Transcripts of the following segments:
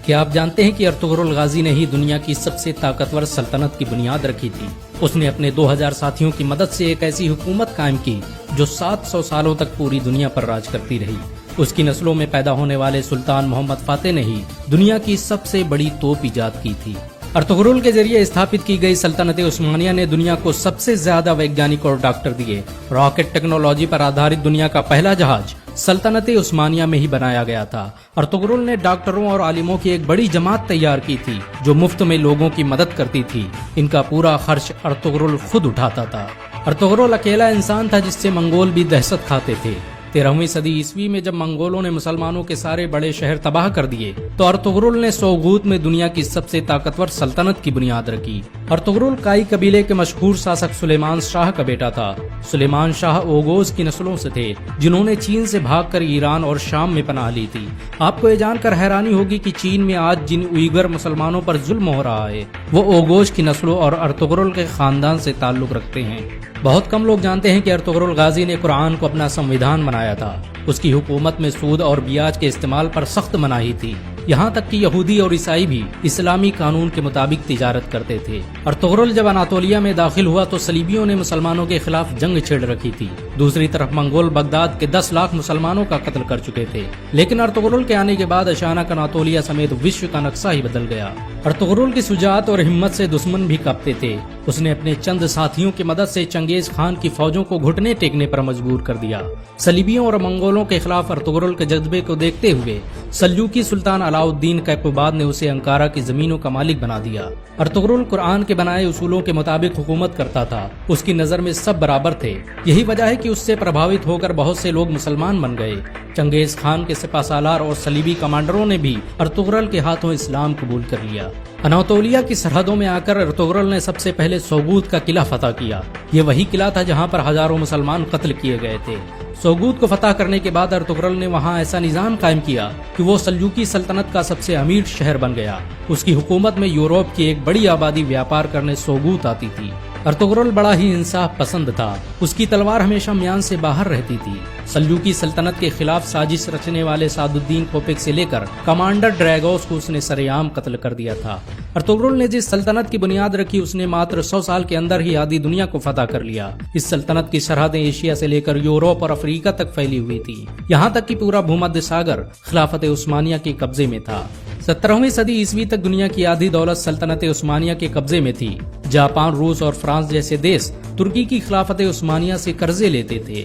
کیا آپ جانتے ہیں کہ ارطغرل غازی نے ہی دنیا کی سب سے طاقتور سلطنت کی بنیاد رکھی تھی؟ اس نے اپنے 2000 ساتھیوں کی مدد سے ایک ایسی حکومت قائم کی جو 700 سالوں تک پوری دنیا پر راج کرتی رہی۔ اس کی نسلوں میں پیدا ہونے والے سلطان محمد فاتح نے ہی دنیا کی سب سے بڑی توپ ایجاد کی تھی۔ ارطغرل کے ذریعے استھاپت کی گئی سلطنت عثمانیہ نے دنیا کو سب سے زیادہ ویگیانک اور ڈاکٹر دیے۔ راکٹ ٹیکنالوجی پر آدھارت دنیا کا پہلا جہاز سلطنت عثمانیہ میں ہی بنایا گیا تھا۔ ارطغرل نے ڈاکٹروں اور عالموں کی ایک بڑی جماعت تیار کی تھی جو مفت میں لوگوں کی مدد کرتی تھی۔ ان کا پورا خرچ ارطغرل خود اٹھاتا تھا۔ ارطغرل اکیلا انسان تھا جس سے منگول بھی دہشت کھاتے تھے۔ 13ویں صدی عیسوی میں جب منگولوں نے مسلمانوں کے سارے بڑے شہر تباہ کر دیے تو ارطغرل نے سوغوت میں دنیا کی سب سے طاقتور سلطنت کی بنیاد رکھی۔ ارطغرل کائی قبیلے کے مشہور شاسک سلیمان شاہ کا بیٹا تھا۔ سلیمان شاہ اوغوز کی نسلوں سے تھے جنہوں نے چین سے بھاگ کر ایران اور شام میں پناہ لی تھی۔ آپ کو یہ جان کر حیرانی ہوگی کہ چین میں آج جن اوئیگر مسلمانوں پر ظلم ہو رہا ہے وہ اوغوز کی نسلوں اور ارطغرل کے خاندان سے تعلق رکھتے ہیں۔ بہت کم لوگ جانتے ہیں کہ ارطغرل غازی نے قرآن کو اپنا سنویدھان بنایا تھا۔ اس کی حکومت میں سود اور بیاج کے استعمال پر سخت مناہی تھی، یہاں تک کہ یہودی اور عیسائی بھی اسلامی قانون کے مطابق تجارت کرتے تھے۔ ارطغرل جب اناطولیہ میں داخل ہوا تو صلیبیوں نے مسلمانوں کے خلاف جنگ چھیڑ رکھی تھی۔ دوسری طرف منگول بغداد کے 10 لاکھ مسلمانوں کا قتل کر چکے تھے، لیکن ارطغرل کے آنے کے بعد اچانک اناطولیہ سمیت وشو کا نقشہ ہی بدل گیا۔ ارطغرل کی شجاعت اور ہمت سے دشمن بھی کانپتے تھے۔ اس نے اپنے چند ساتھیوں کی مدد سے چنگیز خان کی فوجوں کو گھٹنے ٹیکنے پر مجبور کر دیا۔ صلیبیوں اور منگولوں کے خلاف ارطغرل کے جذبے کو دیکھتے ہوئے سلجوقی سلطان علاؤالدین کیقوباد نے اسے انکارا کی زمینوں کا مالک بنا دیا۔ ارطغرل قرآن کے بنائے اصولوں کے مطابق حکومت کرتا تھا۔ اس کی نظر میں سب برابر تھے، یہی وجہ ہے کہ اس سے پربھاوت ہو کر بہت سے لوگ مسلمان بن گئے۔ چنگیز خان کے سپہ سالار اور صلیبی کمانڈروں نے بھی ارطغرل کے ہاتھوں اسلام قبول کر لیا۔ اناطولیہ کی سرحدوں میں آ کر ارطغرل نے سب سے پہلے سوغوت کا قلعہ فتح کیا۔ یہ وہی قلعہ تھا جہاں پر ہزاروں مسلمان قتل کیے گئے تھے۔ سوغوت کو فتح کرنے کے بعد ارطغرل نے وہاں ایسا نظام قائم کیا کہ وہ سلجوقی سلطنت کا سب سے امیر شہر بن گیا۔ اس کی حکومت میں یورپ کی ایک بڑی آبادی ویاپار کرنے سوغوت آتی تھی۔ ارطغرل بڑا ہی انصاف پسند تھا۔ اس کی تلوار ہمیشہ میان سے باہر رہتی تھی۔ سلجوقی سلطنت کے خلاف سازش رچنے والے سعد الدین کوپک سے لے کر کمانڈر ڈریگوس کو اس نے سرے عام قتل کر دیا تھا۔ ارطغرل نے جس سلطنت کی بنیاد رکھی اس نے ماتر 100 سال کے اندر ہی آدھی دنیا کو فتح کر لیا۔ اس سلطنت کی سرحدیں ایشیا سے لے کر یورپ اور افریقہ تک پھیلی ہوئی تھی، یہاں تک کہ پورا بھومدھیہ ساگر خلافت عثمانیہ کے قبضے میں تھا۔ 17ویں صدی عیسوی تک دنیا کی آدھی دولت سلطنت عثمانیہ کے قبضے میں تھی۔ جاپان، روس اور فرانس جیسے دیش ترکی کی خلافت عثمانیہ سے قرضے لیتے تھے۔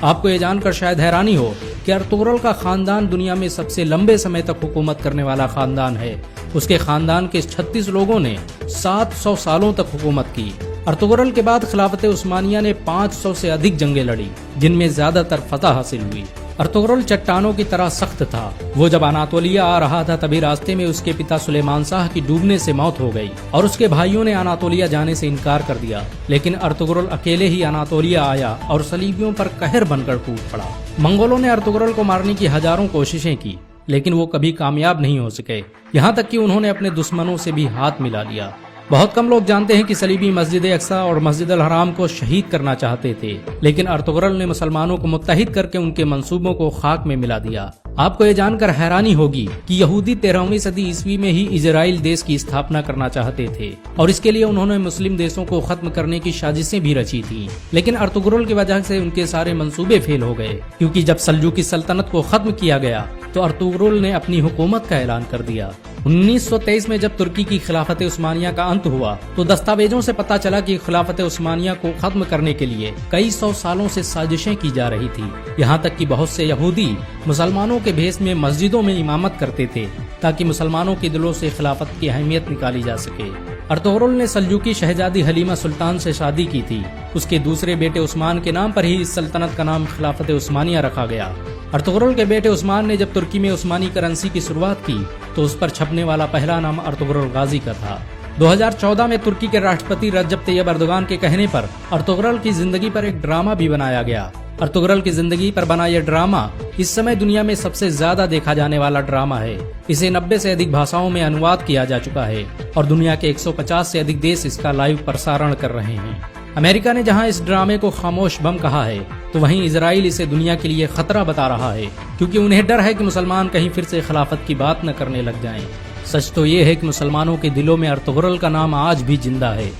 آپ کو یہ جان کر شاید حیرانی ہو کہ ارطغرل کا خاندان دنیا میں سب سے لمبے سمے تک حکومت کرنے والا خاندان ہے۔ اس کے خاندان کے 36 لوگوں نے 700 سالوں تک حکومت کی۔ ارطغرل کے بعد خلافت عثمانیہ نے 500 سے ادھک جنگیں لڑی جن میں زیادہ تر فتح حاصل ہوئی۔ ارطغرل چٹانوں کی طرح سخت تھا۔ وہ جب اناطولیہ آ رہا تھا تبھی راستے میں اس کے پتا سلیمان شاہ کی ڈوبنے سے موت ہو گئی اور اس کے بھائیوں نے اناطولیہ جانے سے انکار کر دیا، لیکن ارطغرل اکیلے ہی اناطولیہ آیا اور صلیبیوں پر قہر بن کر ٹوٹ پڑا۔ منگولوں نے ارطغرل کو مارنے کی ہزاروں کوششیں کی لیکن وہ کبھی کامیاب نہیں ہو سکے، یہاں تک کہ انہوں نے اپنے دشمنوں سے بھی ہاتھ ملا لیا۔ بہت کم لوگ جانتے ہیں کہ صلیبی مسجد اقصی اور مسجد الحرام کو شہید کرنا چاہتے تھے، لیکن ارطغرل نے مسلمانوں کو متحد کر کے ان کے منصوبوں کو خاک میں ملا دیا۔ آپ کو یہ جان کر حیرانی ہوگی کہ یہودی 13ویں صدی عیسوی میں ہی اسرائیل دیش کی استھاپنا کرنا چاہتے تھے اور اس کے لیے انہوں نے مسلم دیشوں کو ختم کرنے کی سازشیں بھی رچی تھیں، لیکن ارطغرل کی وجہ سے ان کے سارے منصوبے فیل ہو گئے، کیونکہ جب سلجوقی سلطنت کو ختم کیا گیا تو ارطغرل نے اپنی حکومت کا اعلان کر دیا۔ 1923 میں جب ترکی کی خلافت عثمانیہ کا انت ہوا تو دستاویزوں سے پتہ چلا کہ خلافت عثمانیہ کو ختم کرنے کے لیے کئی 100 سالوں سے سازشیں کی جا رہی تھی، یہاں تک کہ بہت سے یہودی مسلمانوں کے بھیس میں مسجدوں میں امامت کرتے تھے تاکہ مسلمانوں کے دلوں سے خلافت کی اہمیت نکالی جا سکے۔ ارطغرل نے سلجوقی شہزادی حلیمہ سلطان سے شادی کی تھی۔ اس کے دوسرے بیٹے عثمان کے نام پر ہی اس سلطنت کا نام خلافت عثمانیہ رکھا گیا۔ ارطغرل کے بیٹے عثمان نے جب ترکی میں عثمانی کرنسی کی شروعات کی تو اس پر چھپنے والا پہلا نام ارطغرل غازی کا تھا۔ 2014 میں ترکی کے راشٹرپتی رجب طیب اردوغان کے کہنے پر ارطغرل کی زندگی پر ایک ڈرامہ بھی بنایا گیا۔ ارطغرل کی زندگی پر بنا یہ ڈرامہ اس سمے دنیا میں سب سے زیادہ دیکھا جانے والا ڈرامہ ہے۔ اسے 90 سے ادھک بھاشاؤں میں انواد کیا جا چکا ہے اور دنیا کے 150 سے ادھک دیش اس کا لائیو پرسارن کر رہے ہیں۔ امریکہ نے جہاں اس ڈرامے کو خاموش بم کہا ہے تو وہیں اسرائیل اسے دنیا کے لیے خطرہ بتا رہا ہے، کیونکہ انہیں ڈر ہے کہ مسلمان کہیں پھر سے خلافت کی بات نہ کرنے لگ جائیں۔ سچ تو یہ ہے کہ مسلمانوں کے دلوں میں ارطغرل کا نام آج بھی زندہ ہے،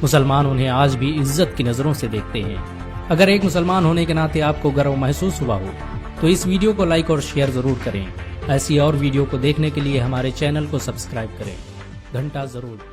مسلمان انہیں آج بھی عزت کی نظروں سے دیکھتے ہیں۔ اگر ایک مسلمان ہونے کے ناطے آپ کو گرو محسوس ہوا ہو تو اس ویڈیو کو لائک اور شیئر ضرور کریں۔ ایسی اور ویڈیو کو دیکھنے کے لیے ہمارے چینل کو سبسکرائب کریں، گھنٹا ضرور